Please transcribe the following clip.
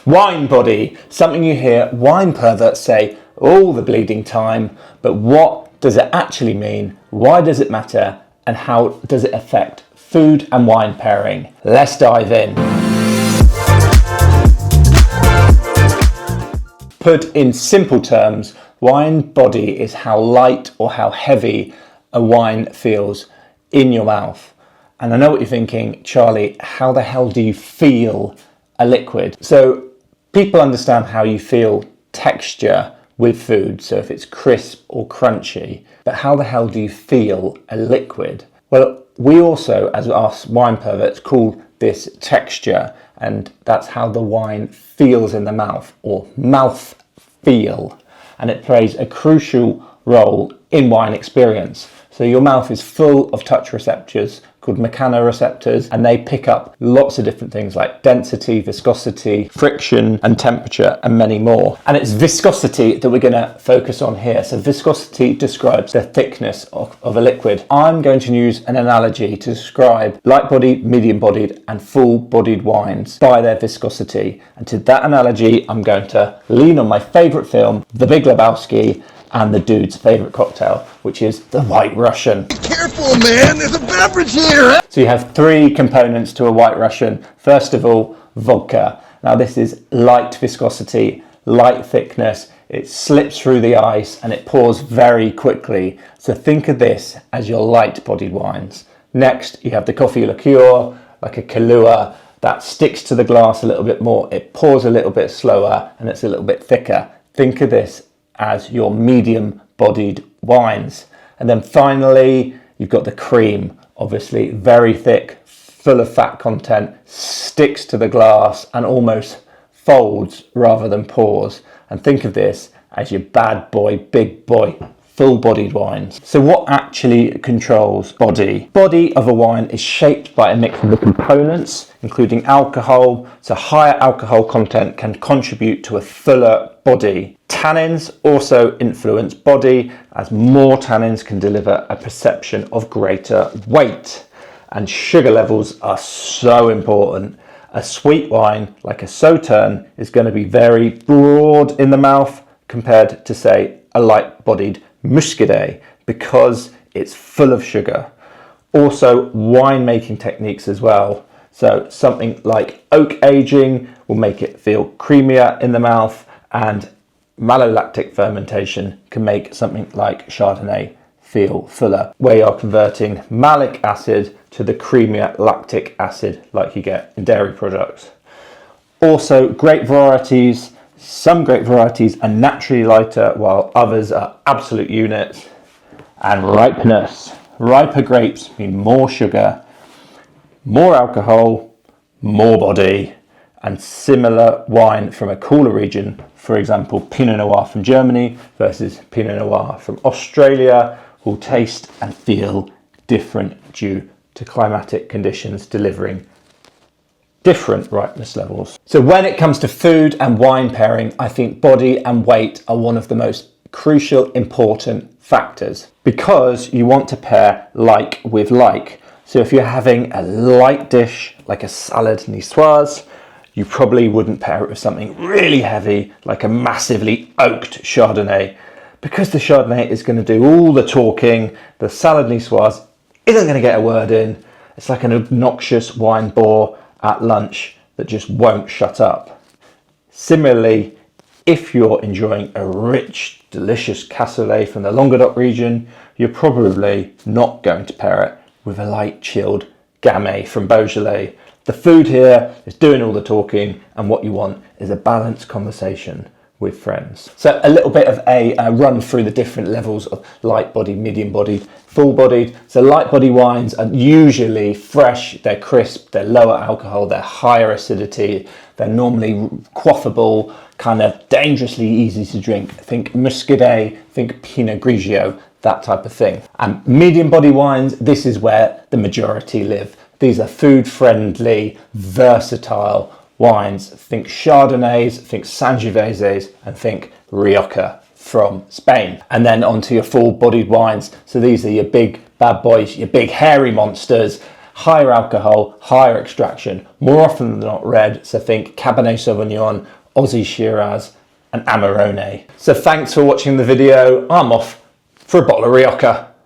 Wine body, something you hear wine perverts say all the bleeding time, but what does it actually mean? Why does it matter? And how does it affect food and wine pairing? Let's dive in. Put in simple terms, wine body is how light or how heavy a wine feels in your mouth. And I know what you're thinking, Charlie, how the hell do you feel a liquid? So people understand how you feel texture with food, so if it's crisp or crunchy, but how the hell do you feel a liquid? Well, we also, as us wine perverts, call this texture, and that's how the wine feels in the mouth, or mouth feel, and it plays a crucial role in wine experience. So your mouth is full of touch receptors called mechanoreceptors, and they pick up lots of different things like density, viscosity, friction, and temperature, and many more. And it's viscosity that we're going to focus on here. So viscosity describes the thickness of a liquid. I'm going to use an analogy to describe light-bodied, medium-bodied, and full-bodied wines by their viscosity. And to that analogy, I'm going to lean on my favourite film, The Big Lebowski, and the dude's favourite cocktail, which is the White Russian. Be careful, man, there's a beverage here! So you have three components to a White Russian. First of all, vodka. Now this is light viscosity, light thickness, it slips through the ice and it pours very quickly. So think of this as your light-bodied wines. Next, you have the coffee liqueur, like a Kahlua, that sticks to the glass a little bit more. It pours a little bit slower and it's a little bit thicker. Think of this as your medium-bodied wines. And then finally, you've got the cream, obviously very thick, full of fat content, sticks to the glass and almost folds rather than pours. And think of this as your bad boy, big boy, full-bodied wines. So what actually controls body? Body of a wine is shaped by a mix of the components, including alcohol. So higher alcohol content can contribute to a fuller body. Tannins also influence body, as more tannins can deliver a perception of greater weight. And sugar levels are so important. A sweet wine, like a Sauterne, is going to be very broad in the mouth compared to, say, a light-bodied Muscadet, because it's full of sugar. Also, winemaking techniques as well. So something like oak aging will make it feel creamier in the mouth, and malolactic fermentation can make something like Chardonnay feel fuller, where you're converting malic acid to the creamier lactic acid like you get in dairy products. Also, grape varieties. Some grape varieties are naturally lighter, while others are absolute units. And ripeness. Riper grapes mean more sugar, more alcohol, more body, and similar wine from a cooler region, for example, Pinot Noir from Germany versus Pinot Noir from Australia, will taste and feel different due to climatic conditions delivering different ripeness levels. So when it comes to food and wine pairing, I think body and weight are one of the most crucial, important factors, because you want to pair like with like. So if you're having a light dish like a Salade Niçoise, you probably wouldn't pair it with something really heavy like a massively oaked Chardonnay, because the Chardonnay is going to do all the talking. The Salade Niçoise isn't going to get a word in. It's like an obnoxious wine bore at lunch that just won't shut up. Similarly, if you're enjoying a rich, delicious cassoulet from the Languedoc region, you're probably not going to pair it with a light, chilled Gamay from Beaujolais. The food here is doing all the talking, and what you want is a balanced conversation with friends. So a little bit of a run through the different levels of light-bodied, medium-bodied, full-bodied. So light-bodied wines are usually fresh, they're crisp, they're lower alcohol, they're higher acidity, they're normally quaffable, kind of dangerously easy to drink. Think Muscadet, think Pinot Grigio, that type of thing. And medium-bodied wines, this is where the majority live. These are food-friendly, versatile wines. Think Chardonnays, think Sangivieses, and think Rioja from Spain. And then onto your full-bodied wines. So these are your big bad boys, your big hairy monsters, higher alcohol, higher extraction, more often than not red, so think Cabernet Sauvignon, Aussie Shiraz and Amarone. So thanks for watching the video. I'm off for a bottle of Rioja.